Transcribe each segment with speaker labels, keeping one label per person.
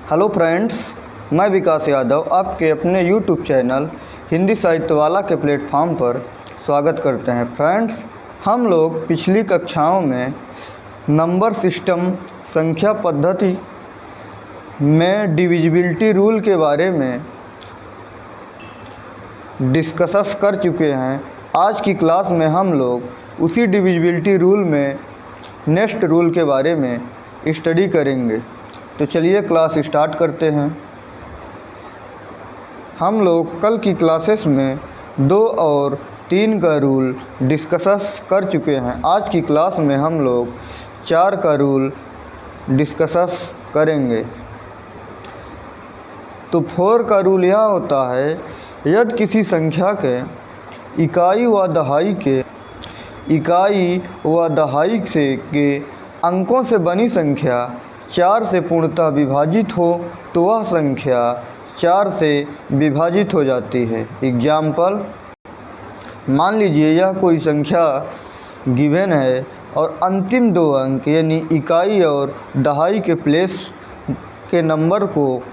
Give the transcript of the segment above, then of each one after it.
Speaker 1: Hello friends, मैं विकास यादव आपके अपने यूट्यूब चैनल हिंदी साहित्य वाला के प्लेटफॉर्म पर स्वागत करते हैं। फ्रेंड्स, हम लोग पिछली कक्षाओं में नंबर सिस्टम संख्या पद्धति में डिविजिबिलिटी रूल के बारे में डिस्कस कर चुके हैं। आज की क्लास में हम लोग उसी डिविजिबिलिटी रूल में नेक्स्ट रूल के बारे में स्टडी करेंगे। तो चलिए क्लास स्टार्ट करते हैं। हम लोग कल की क्लासेस में 2 और 3 का रूल डिस्कस कर चुके हैं। आज की क्लास में हम लोग 4 का रूल डिस्कस करेंगे। तो 4 का रूल यह होता है, यदि किसी संख्या के इकाई व दहाई से के अंकों से बनी संख्या 4 से पूर्णतः विभाजित हो तो वह संख्या 4 से विभाजित हो जाती है। एग्जाम्पल, मान लीजिए यह कोई संख्या गिवन है और अंतिम 2 अंक यानी इकाई और दहाई के प्लेस के नंबर को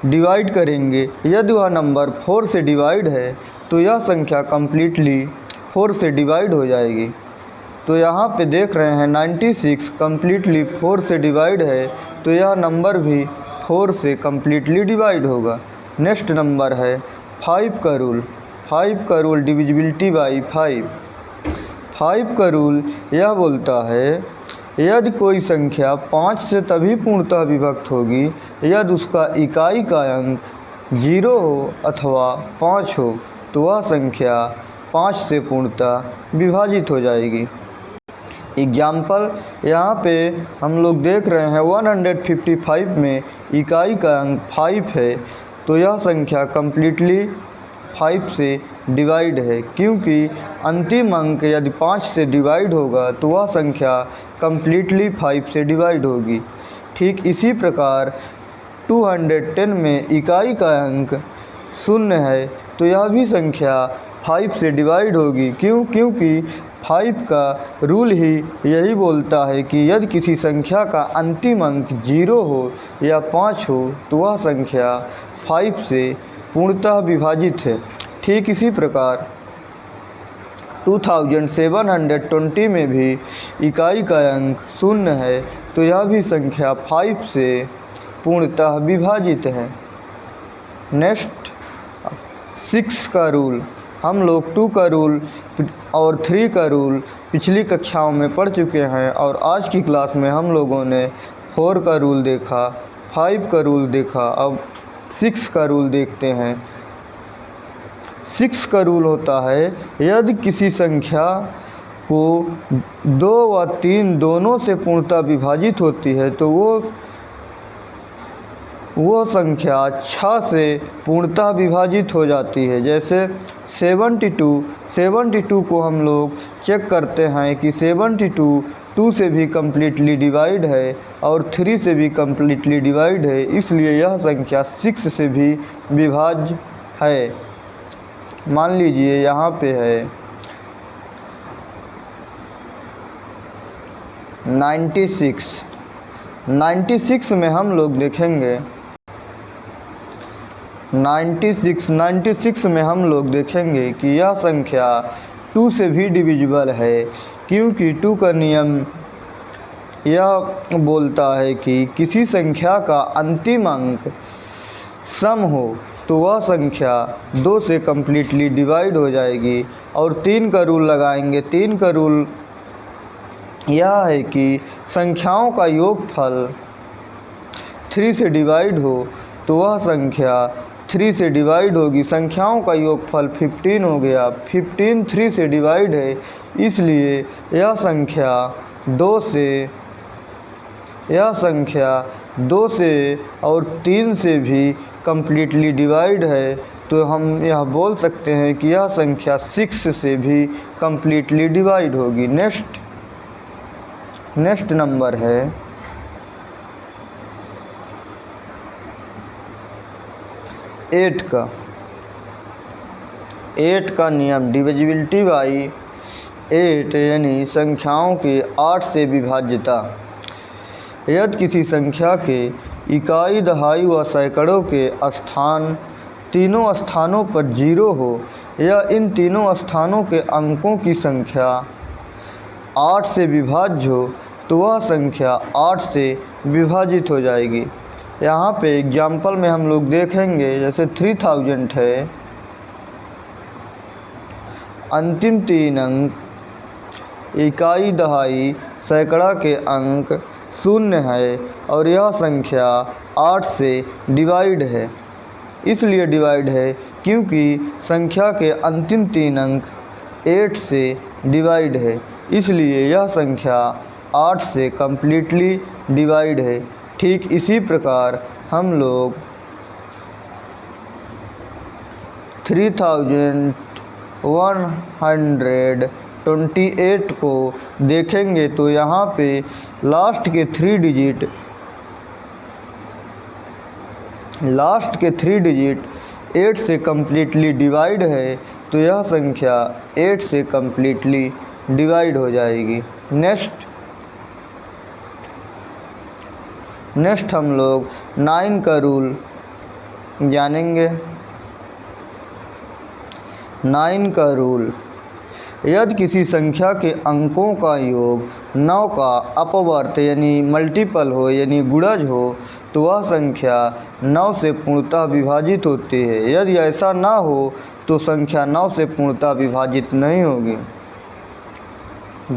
Speaker 1: डिवाइड करेंगे। यदि वह नंबर 4 से डिवाइड है तो यह संख्या कम्प्लीटली 4 से डिवाइड हो जाएगी। तो यहाँ पे देख रहे हैं 96 कम्प्लीटली 4 से डिवाइड है, तो यह नंबर भी 4 से कम्प्लीटली डिवाइड होगा। नेक्स्ट नंबर है 5 का रूल। 5 का रूल डिविजिबिलिटी बाई 5। 5 का रूल यह बोलता है, यदि कोई संख्या 5 से तभी पूर्णतः विभक्त होगी यदि उसका इकाई का अंक 0 हो अथवा 5 हो तो वह संख्या 5 से पूर्णतः विभाजित हो जाएगी। एग्जाम्पल, यहाँ पे हम लोग देख रहे हैं 155 में इकाई का अंक 5 है, तो यह संख्या कम्प्लीटली 5 से डिवाइड है, क्योंकि अंतिम अंक यदि 5 से डिवाइड होगा तो वह संख्या कम्प्लीटली 5 से डिवाइड होगी। ठीक इसी प्रकार 210 में इकाई का अंक 0 है, तो यह भी संख्या 5 से डिवाइड होगी। क्योंकि 5 का रूल ही यही बोलता है कि यदि किसी संख्या का अंतिम अंक 0 हो या 5 हो तो वह संख्या 5 से पूर्णतः विभाजित है। ठीक इसी प्रकार 2720 में भी इकाई का अंक 0 है, तो यह भी संख्या 5 से पूर्णतः विभाजित है। नेक्स्ट 6 का रूल। हम लोग 2 का रूल और 3 का रूल पिछली कक्षाओं में पढ़ चुके हैं और आज की क्लास में हम लोगों ने 4 का रूल देखा, 5 का रूल देखा। अब 6 का रूल देखते हैं। 6 का रूल होता है, यदि किसी संख्या को 2 व 3 दोनों से पूर्णतः विभाजित होती है तो वो संख्या 6 से पूर्णतः विभाजित हो जाती है। जैसे 72 को हम लोग चेक करते हैं कि 72 2 से भी कम्प्लीटली डिवाइड है और 3 से भी कम्प्लीटली डिवाइड है, इसलिए यह संख्या 6 से भी विभाज्य है। मान लीजिए यहाँ पे है 96 में हम लोग देखेंगे 96 में हम लोग देखेंगे कि यह संख्या 2 से भी डिविजिबल है, क्योंकि 2 का नियम यह बोलता है कि किसी संख्या का अंतिम अंक सम हो तो वह संख्या 2 से कम्प्लीटली डिवाइड हो जाएगी। और 3 का रूल लगाएंगे। 3 का रूल यह है कि संख्याओं का योगफल 3 से डिवाइड हो तो वह संख्या 3 से डिवाइड होगी। संख्याओं का योगफल 15 हो गया, 15 3 से डिवाइड है, इसलिए यह संख्या 2 से और 3 से भी कम्प्लीटली डिवाइड है। तो हम यह बोल सकते हैं कि यह संख्या 6 से भी कम्प्लीटली डिवाइड होगी। नेक्स्ट नंबर है 8 का। 8 का नियम डिविजिबिलिटी बाई 8 यानी संख्याओं की 8 से विभाज्यता। यदि किसी संख्या के इकाई, दहाई व सैकड़ों के स्थान तीनों स्थानों पर 0 हो या इन तीनों स्थानों के अंकों की संख्या 8 से विभाज्य हो तो वह संख्या 8 से विभाजित हो जाएगी। यहाँ पे एग्जाम्पल में हम लोग देखेंगे, जैसे 3000 है, अंतिम 3 अंक, इकाई, दहाई, सैकड़ा के अंक 0 है और यह संख्या 8 से डिवाइड है। इसलिए डिवाइड है क्योंकि संख्या के अंतिम 3 अंक 8 से डिवाइड है, इसलिए यह संख्या 8 से कम्प्लीटली डिवाइड है। ठीक इसी प्रकार हम लोग 3128 को देखेंगे तो यहाँ पे लास्ट के 3 डिजिट 8 से कम्प्लीटली डिवाइड है, तो यह संख्या 8 से कम्प्लीटली डिवाइड हो जाएगी। नेक्स्ट हम लोग 9 का रूल जानेंगे। 9 का रूल, यदि किसी संख्या के अंकों का योग 9 का अपवर्त यानी मल्टीपल हो यानी गुणज हो तो वह संख्या 9 से पूर्णतः विभाजित होती है। यदि ऐसा ना हो तो संख्या 9 से पूर्णतः विभाजित नहीं होगी।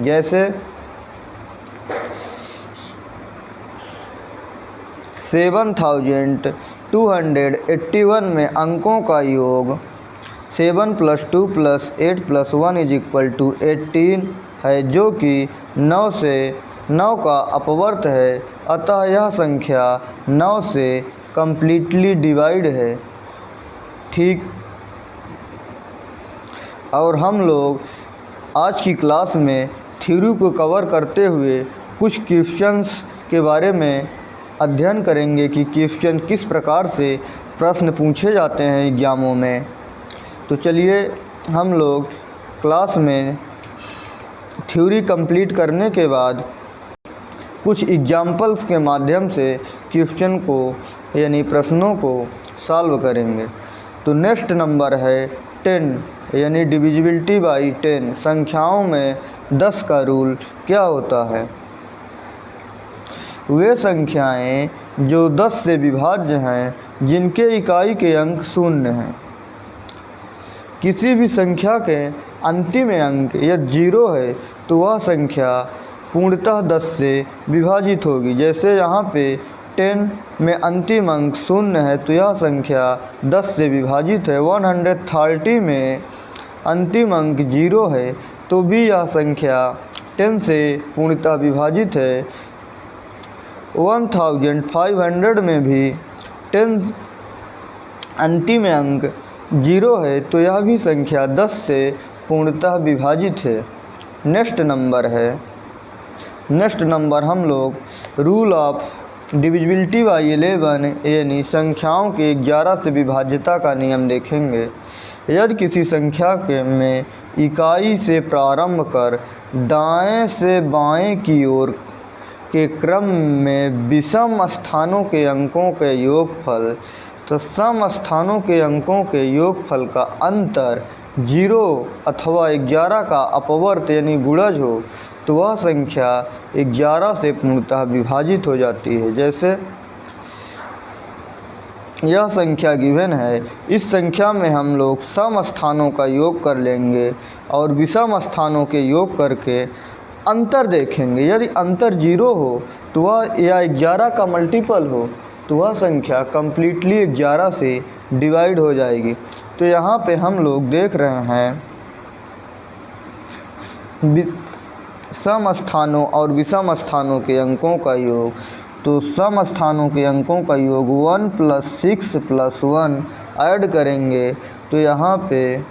Speaker 1: जैसे 7281 में अंकों का योग 7 + 2 + 8 + 1 = 18 है, जो कि 9 का अपवर्त है। अतः यह संख्या 9 से कम्प्लीटली डिवाइड है। ठीक, और हम लोग आज की क्लास में थ्योरी को कवर करते हुए कुछ क्वेश्चंस के बारे में अध्ययन करेंगे कि क्वेश्चन किस प्रकार से प्रश्न पूछे जाते हैं एग्ज़ामों में। तो चलिए हम लोग क्लास में थ्योरी कंप्लीट करने के बाद कुछ एग्जाम्पल्स के माध्यम से क्वेश्चन को यानी प्रश्नों को सॉल्व करेंगे। तो नेक्स्ट नंबर है 10 यानी डिविजिबिलिटी बाई 10। संख्याओं में 10 का रूल क्या होता है? वे संख्याएं जो 10 से विभाज्य हैं जिनके इकाई के अंक 0 हैं। किसी भी संख्या के अंतिम अंक यदि 0 है तो वह संख्या पूर्णतः 10 से विभाजित होगी। जैसे यहाँ पे 10 में अंतिम अंक 0 है तो यह संख्या 10 से विभाजित है। 130 में अंतिम अंक 0 है तो भी यह संख्या 10 से पूर्णतः विभाजित है। 1500 में भी 10 अंतिम अंक 0 है तो यह भी संख्या 10 से पूर्णतः विभाजित है। नेक्स्ट नंबर हम लोग रूल ऑफ डिविजिबिलिटी बाई 11 यानी संख्याओं के 11 से विभाज्यता का नियम देखेंगे। यदि किसी संख्या के में इकाई से प्रारंभ कर दाएं से बाएं की ओर के क्रम में विषम स्थानों के अंकों के योगफल तो सम स्थानों के अंकों के योगफल का अंतर 0 अथवा 11 का अपवर्त यानी गुणज हो तो वह संख्या 11 से पूर्णतः विभाजित हो जाती है। जैसे यह संख्या गिवन है, इस संख्या में हम लोग सम स्थानों का योग कर लेंगे और विषम स्थानों के योग करके अंतर देखेंगे। यदि अंतर 0 हो तो वह या 11 का मल्टीपल हो तो वह संख्या कम्प्लीटली 11 से डिवाइड हो जाएगी। तो यहाँ पे हम लोग देख रहे हैं सम स्थानों और विषम स्थानों के अंकों का योग। तो सम स्थानों के अंकों का योग 1 + 6 + 1 ऐड करेंगे तो यहाँ पे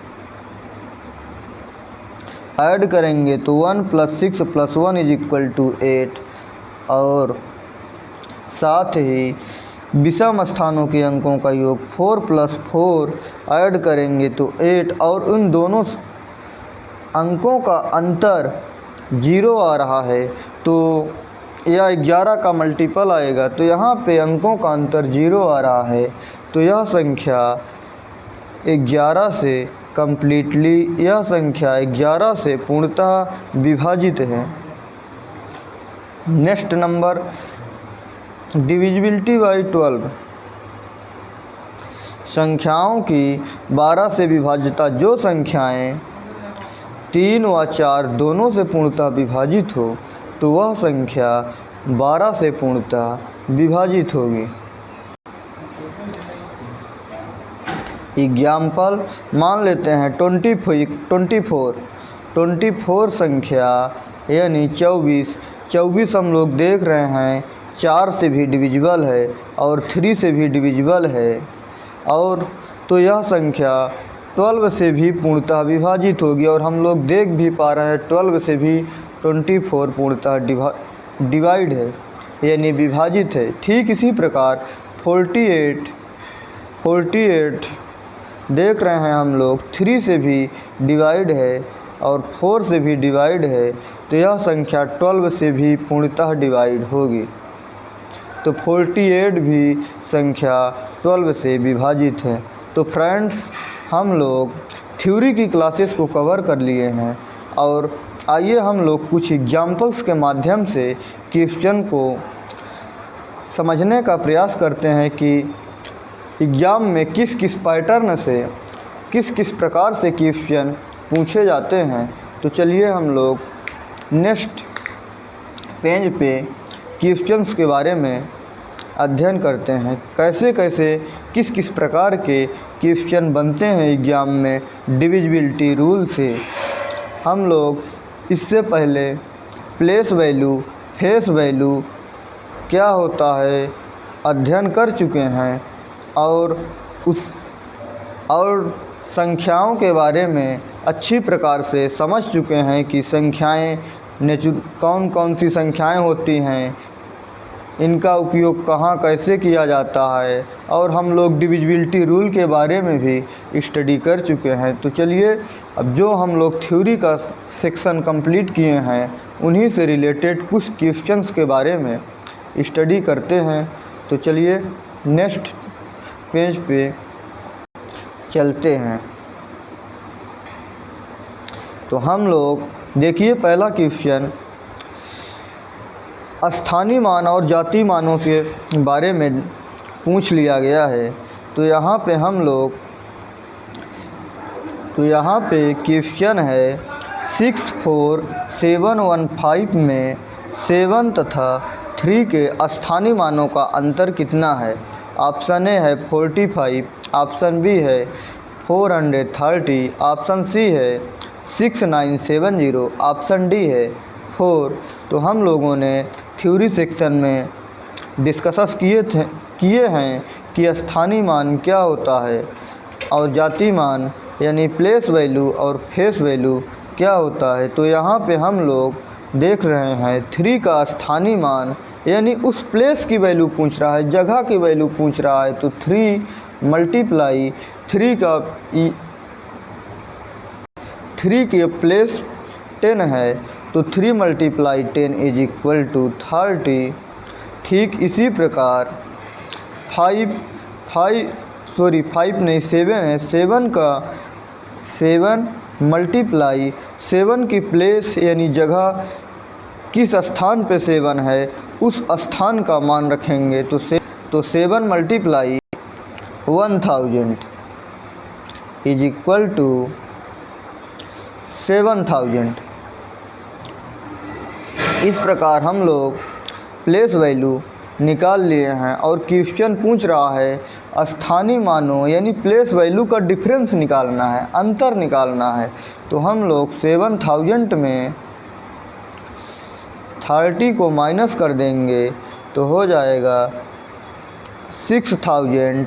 Speaker 1: ऐड करेंगे तो 1 + 6 + 1 = 8 और साथ ही विषम स्थानों के अंकों का योग 4 + 4 ऐड करेंगे तो 8 और उन दोनों अंकों का अंतर 0 आ रहा है तो या 11 का मल्टीपल आएगा, तो यहाँ पे अंकों का अंतर 0 आ रहा है, तो यह संख्या 11 से कम्प्लीटली, यह संख्या 11 से पूर्णतः विभाजित है। Next number, divisibility by 12। संख्याओं की 12 से विभाज्यता, जो संख्याएं 3 व 4 दोनों से पूर्णतः विभाजित हो तो वह संख्या 12 से पूर्णतः विभाजित होगी। एग्जाम्पल मान लेते हैं 24 संख्या यानी 24 हम लोग देख रहे हैं 4 से भी डिविजिबल है और 3 से भी डिविजिबल है, और तो यह संख्या 12 से भी पूर्णतः विभाजित होगी। और हम लोग देख भी पा रहे हैं 12 से भी 24 पूर्णतः डिवाइड है यानी विभाजित है। ठीक इसी प्रकार 48 देख रहे हैं हम लोग 3 से भी डिवाइड है और 4 से भी डिवाइड है, तो यह संख्या 12 से भी पूर्णतः डिवाइड होगी। तो 48 भी संख्या 12 से विभाजित है। तो फ्रेंड्स, हम लोग थ्योरी की क्लासेस को कवर कर लिए हैं, और आइए हम लोग कुछ एग्जाम्पल्स के माध्यम से क्वेश्चन को समझने का प्रयास करते हैं कि एग्ज़ाम में किस किस पैटर्न से किस प्रकार से क्वेश्चन पूछे जाते हैं। तो चलिए हम लोग नेक्स्ट पेज पे क्वेश्चंस के बारे में अध्ययन करते हैं, कैसे किस प्रकार के क्वेश्चन बनते हैं एग्ज़ाम में डिविजिबिलिटी रूल से। हम लोग इससे पहले प्लेस वैल्यू, फेस वैल्यू क्या होता है अध्ययन कर चुके हैं, और संख्याओं के बारे में अच्छी प्रकार से समझ चुके हैं कि संख्याएं कौन सी संख्याएं होती हैं, इनका उपयोग कहाँ कैसे किया जाता है, और हम लोग डिविजिबिलिटी रूल के बारे में भी स्टडी कर चुके हैं। तो चलिए अब जो हम लोग थ्योरी का सेक्शन कंप्लीट किए हैं उन्हीं से रिलेटेड कुछ क्वेश्चंस के बारे में स्टडी करते हैं। तो चलिए नेक्स्ट पेज पे चलते हैं। तो हम लोग देखिए पहला क्वेश्चन स्थानीय मान और जातीय मानों के बारे में पूछ लिया गया है। तो यहाँ पे क्वेश्चन है 64715 में 7 तथा 3 के स्थानीय मानों का अंतर कितना है। ऑप्शन ए है 45, ऑप्शन बी है 430, ऑप्शन सी है 6970, ऑप्शन डी है 4। तो हम लोगों ने थ्योरी सेक्शन में डिस्कस किए हैं कि स्थानीय मान क्या होता है और जातीय मान यानी प्लेस वैल्यू और फेस वैल्यू क्या होता है। तो यहाँ पे हम लोग देख रहे हैं 3 का स्थानीय मान यानी उस प्लेस की वैल्यू पूछ रहा है, जगह की वैल्यू पूछ रहा है। तो 3 मल्टीप्लाई 3 के प्लेस 10 है, तो 3 मल्टीप्लाई 10 इज इक्वल टू 30। ठीक इसी प्रकार 7 है, 7 मल्टीप्लाई 7 की प्लेस यानी जगह किस स्थान पे 7 है उस स्थान का मान रखेंगे। तो 7 मल्टीप्लाई 1000 इज इक्वल टू 7000। इस प्रकार हम लोग प्लेस वैल्यू निकाल लिए हैं, और क्वेश्चन पूछ रहा है स्थानीय मानों यानी प्लेस वैल्यू का डिफरेंस निकालना है, अंतर निकालना है। तो हम लोग 7000 में 30 को माइनस कर देंगे तो हो जाएगा 6970।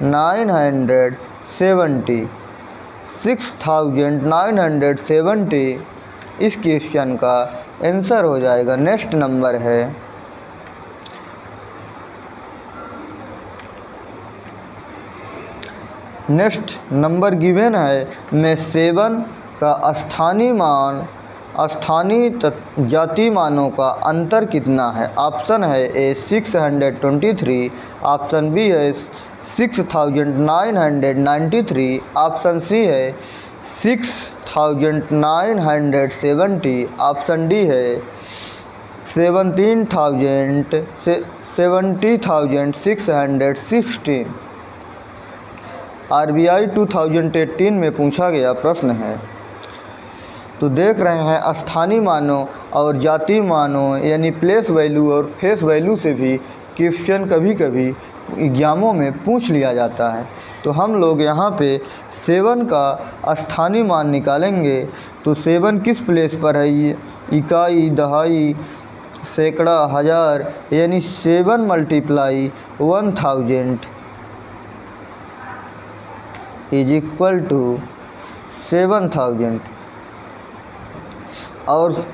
Speaker 1: 6970 इस क्वेश्चन का आंसर हो जाएगा। नेक्स्ट नंबर है गिवन है में 7 का स्थानीय मान स्थानीय जाति मानों का अंतर कितना है? ऑप्शन है ए 623, ऑप्शन बी है 6993, ऑप्शन सी है 6970, ऑप्शन डी है 70,616। आरबीआई 2018 में पूछा गया प्रश्न है। तो देख रहे हैं स्थानीय मानों और जातीय मानों यानी प्लेस वैल्यू और फेस वैल्यू से भी क्वेश्चन कभी कभी एग्जामों में पूछ लिया जाता है। तो हम लोग यहाँ पे 7 का स्थानीय मान निकालेंगे। तो 7 किस प्लेस पर है? ये इकाई, दहाई, सैकड़ा, हज़ार, यानी 7 × 1000 इज इक्वल टू 7000। और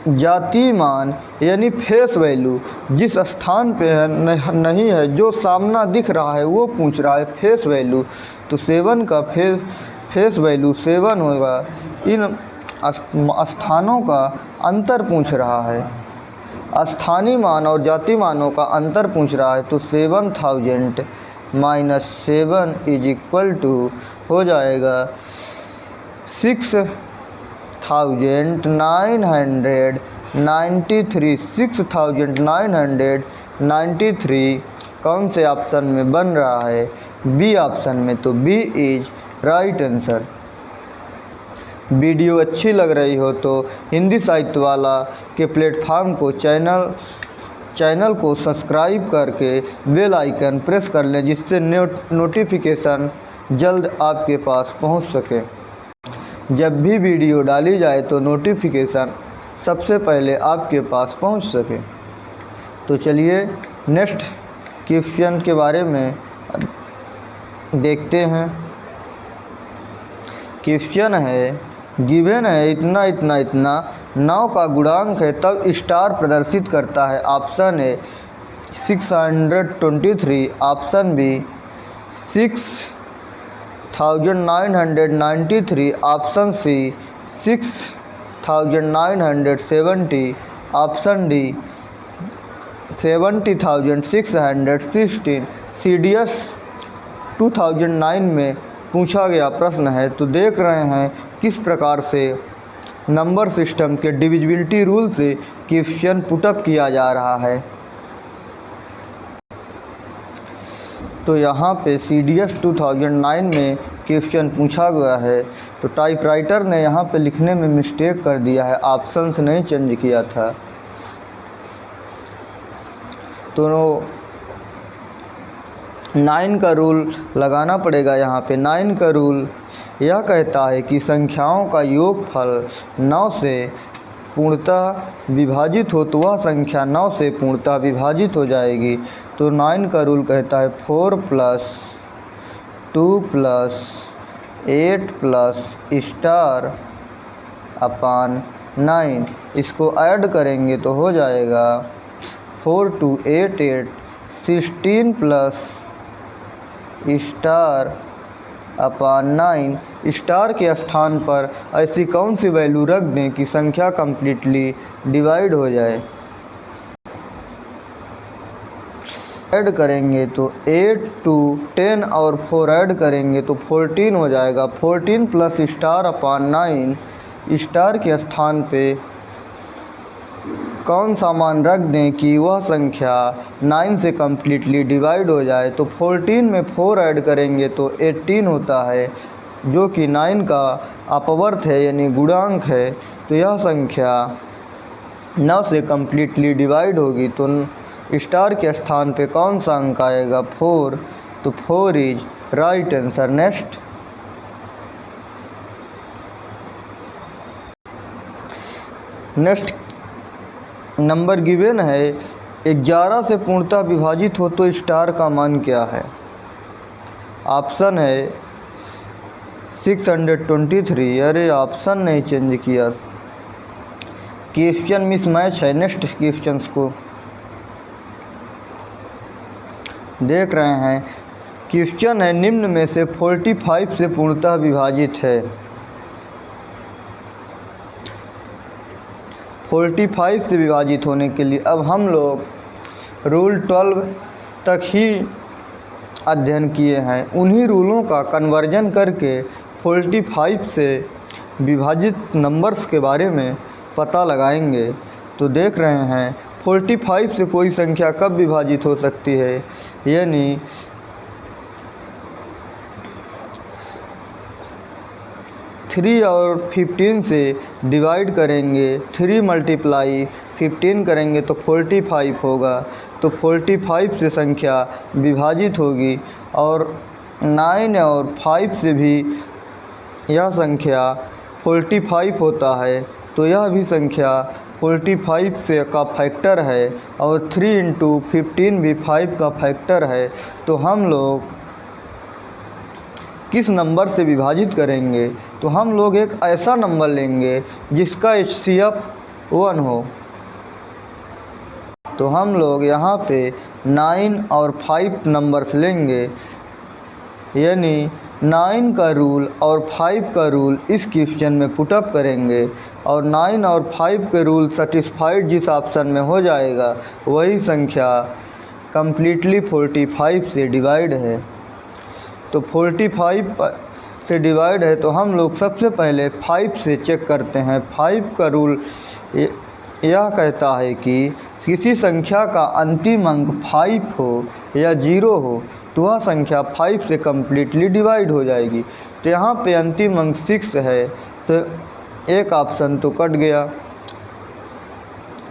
Speaker 1: जातीय मान यानी फेस वैल्यू जिस स्थान पे है नहीं है, जो सामना दिख रहा है वो पूछ रहा है फेस वैल्यू। तो 7 का फेस वैल्यू 7 होगा। इन स्थानों का अंतर पूछ रहा है, स्थानीय मान और जातीय मानों का अंतर पूछ रहा है। तो 7000 - 7 इज इक्वल टू हो जाएगा 6993। 6993 कौन से ऑप्शन में बन रहा है? बी ऑप्शन में। तो B is right answer. Video अच्छी लग रही हो तो हिंदी साहित्य वाला के प्लेटफॉर्म को चैनल को सब्सक्राइब करके बेल आइकन प्रेस कर लें, जिससे नोटिफिकेशन जल्द आपके पास पहुंच सके। जब भी वीडियो डाली जाए तो नोटिफिकेशन सबसे पहले आपके पास पहुंच सके। तो चलिए नेक्स्ट क्वेश्चन के बारे में देखते हैं। क्वेश्चन है, गिवन है इतना इतना इतना 9 का गुणांक है तब स्टार प्रदर्शित करता है। Option A 623, option B 6993, option C 6970, option D 70,616। CDS 2009 में पूछा गया प्रश्न है। तो देख रहे हैं किस प्रकार से नंबर सिस्टम के डिविजिबिलिटी रूल से क्वेश्चन पुटअप किया जा रहा है। तो यहाँ पे CDS 2009 में क्वेश्चन पूछा गया है। तो टाइपराइटर ने यहाँ पे लिखने में मिस्टेक कर दिया है, ऑप्शंस नहीं चेंज किया था। तो 9 का रूल लगाना पड़ेगा यहाँ पे। 9 का रूल यह कहता है कि संख्याओं का योगफल 9 से पूर्णतः विभाजित हो तो वह संख्या 9 से पूर्णतः विभाजित हो जाएगी। तो 9 का रूल कहता है 4 + 2 + 8 + स्टार अपान 9। इसको ऐड करेंगे तो हो जाएगा 4 × 2 = 8, 16 + स्टार अपान 9। स्टार के स्थान पर ऐसी कौन सी वैल्यू रख दें कि संख्या कम्प्लीटली डिवाइड हो जाए? ऐड करेंगे तो 8 to 10 और 4 ऐड करेंगे तो 14 हो जाएगा। 14 + स्टार अपान 9। स्टार के स्थान पे कौन सा मान रख दें कि वह संख्या 9 से कम्प्लीटली डिवाइड हो जाए? तो 14 में 4 ऐड करेंगे तो 18 होता है, जो कि 9 का अपवर्त है यानी गुणांक है। तो यह संख्या 9 से कम्प्लीटली डिवाइड होगी। तो स्टार के स्थान पे कौन सा अंक आएगा? 4। तो 4 is right answer. Next number given है 11 से पूर्णतः विभाजित हो तो स्टार का मान क्या है? ऑप्शन है 623। अरे ऑप्शन नहीं चेंज किया, क्वेश्चन मिसमैच है। नेक्स्ट क्वेश्चंस को देख रहे हैं। क्वेश्चन है, निम्न में से 45 से पूर्णतः विभाजित है। 45 से विभाजित होने के लिए अब हम लोग रूल 12 तक ही अध्ययन किए हैं। उन्हीं रूलों का कन्वर्जन करके 45 से विभाजित नंबर्स के बारे में पता लगाएंगे। तो देख रहे हैं 45 से कोई संख्या कब विभाजित हो सकती है, यानी 3 और 15 से डिवाइड करेंगे, 3 × 15 करेंगे तो 45 होगा। तो 45 से संख्या विभाजित होगी और 9 और 5 से भी यह संख्या 45 होता है, तो यह भी संख्या 45 से का फैक्टर है और 3 × 15 भी 5 का फैक्टर है। तो हम लोग किस नंबर से विभाजित करेंगे, तो हम लोग एक ऐसा नंबर लेंगे जिसका HCF 1 हो। तो हम लोग यहाँ पे 9 और 5 नंबर्स लेंगे, यानी 9 का रूल और 5 का रूल इस क्वेश्चन में पुटअप करेंगे और 9 और 5 के रूल सेटिस्फाइड जिस ऑप्शन में हो जाएगा वही संख्या कम्प्लीटली 45 से डिवाइड है। तो 45 से डिवाइड है तो हम लोग सबसे पहले 5 से चेक करते हैं। 5 का रूल यह कहता है कि किसी संख्या का अंतिम अंक 5 हो या 0 हो तो वह संख्या 5 से कम्प्लीटली डिवाइड हो जाएगी। तो यहाँ पे अंतिम अंक 6 है तो एक ऑप्शन तो कट गया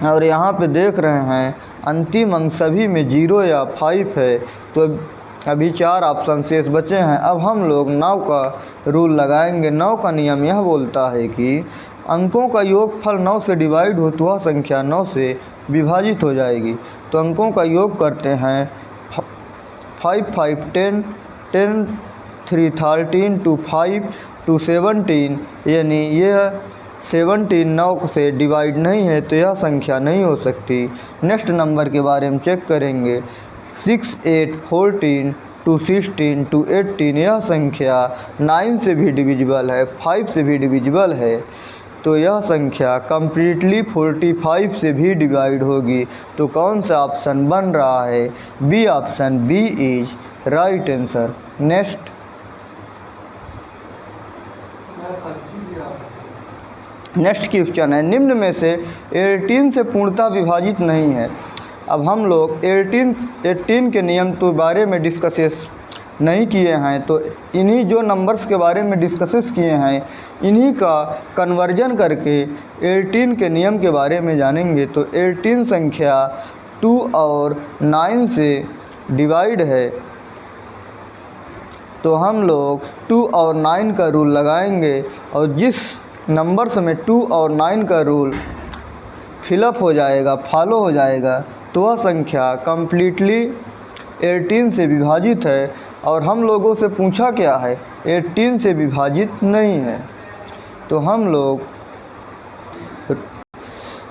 Speaker 1: और यहाँ पे देख रहे हैं अंतिम अंक सभी में 0 या 5 है, तो अभी 4 ऑप्शन शेष बचे हैं। अब हम लोग 9 का रूल लगाएंगे। 9 का नियम यह बोलता है कि अंकों का योगफल 9 से डिवाइड हो तो वह संख्या 9 से विभाजित हो जाएगी। तो अंकों का योग करते हैं 5 5 10 10 3 13 2 5 2 17, यानी यह 17 9 से डिवाइड नहीं है तो यह संख्या नहीं हो सकती। नेक्स्ट नंबर के बारे में चेक करेंगे। 6 8 14 2 16 2 18, यह संख्या 9 से भी डिविजिबल है, 5 से भी डिविजिबल है, तो यह संख्या कम्प्लीटली 45 से भी डिवाइड होगी। तो कौन सा ऑप्शन बन रहा है? B option, B is right answer. Next question है, निम्न में से 18 से पूर्णतः विभाजित नहीं है। अब हम लोग 18 के नियम के बारे में डिस्कसेस नहीं किए हैं, तो इन्हीं जो नंबर्स के बारे में डिस्कसेस किए हैं इन्हीं का कन्वर्जन करके 18 के नियम के बारे में जानेंगे। तो 18 संख्या 2 और 9 से डिवाइड है, तो हम लोग 2 और 9 का रूल लगाएंगे और जिस नंबर्स में 2 और 9 का रूल फिलअप हो जाएगा, फॉलो हो जाएगा, तो वह संख्या कम्प्लीटली 18 से विभाजित है। और हम लोगों से पूछा क्या है? 18 से विभाजित नहीं है। तो हम लोग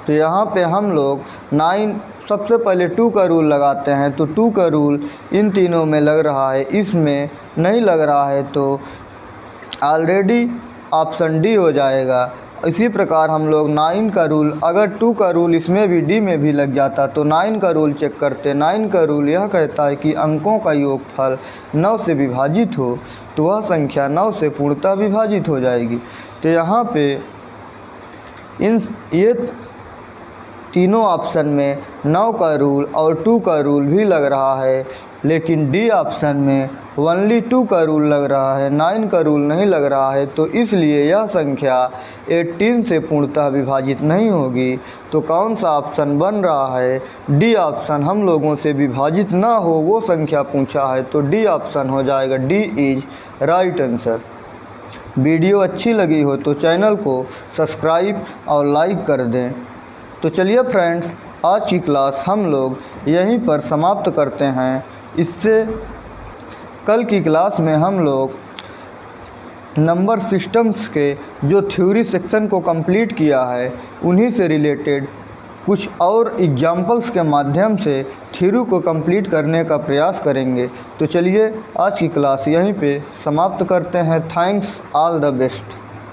Speaker 1: तो यहाँ पे हम लोग 9 सबसे पहले 2 का रूल लगाते हैं। तो 2 का रूल इन तीनों में लग रहा है, इसमें नहीं लग रहा है, तो ऑलरेडी ऑप्शन डी हो जाएगा। इसी प्रकार हम लोग 9 का रूल, अगर 2 का रूल इसमें भी डी में भी लग जाता तो 9 का रूल चेक करते। 9 का रूल यह कहता है कि अंकों का योगफल 9 से विभाजित हो तो वह संख्या 9 से पूर्णतः विभाजित हो जाएगी। तो यहाँ पे ये तीनों ऑप्शन में 9 का रूल और 2 का रूल भी लग रहा है, लेकिन डी ऑप्शन में ओनली 2 का रूल लग रहा है, 9 का रूल नहीं लग रहा है। तो इसलिए यह संख्या 18 से पूर्णतः विभाजित नहीं होगी। तो कौन सा ऑप्शन बन रहा है? D option. हम लोगों से विभाजित ना हो वो संख्या पूछा है, तो डी ऑप्शन हो जाएगा। D is right answer. Video अच्छी लगी हो तो चैनल को सब्सक्राइब और लाइक कर दें। तो चलिए फ्रेंड्स, आज की क्लास हम लोग यहीं पर समाप्त करते हैं। इससे कल की क्लास में हम लोग नंबर सिस्टम्स के जो थ्योरी सेक्शन को कंप्लीट किया है उन्हीं से रिलेटेड कुछ और एग्जाम्पल्स के माध्यम से थ्योरी को कंप्लीट करने का प्रयास करेंगे। तो चलिए आज की क्लास यहीं पे समाप्त करते हैं। Thanks, all the best.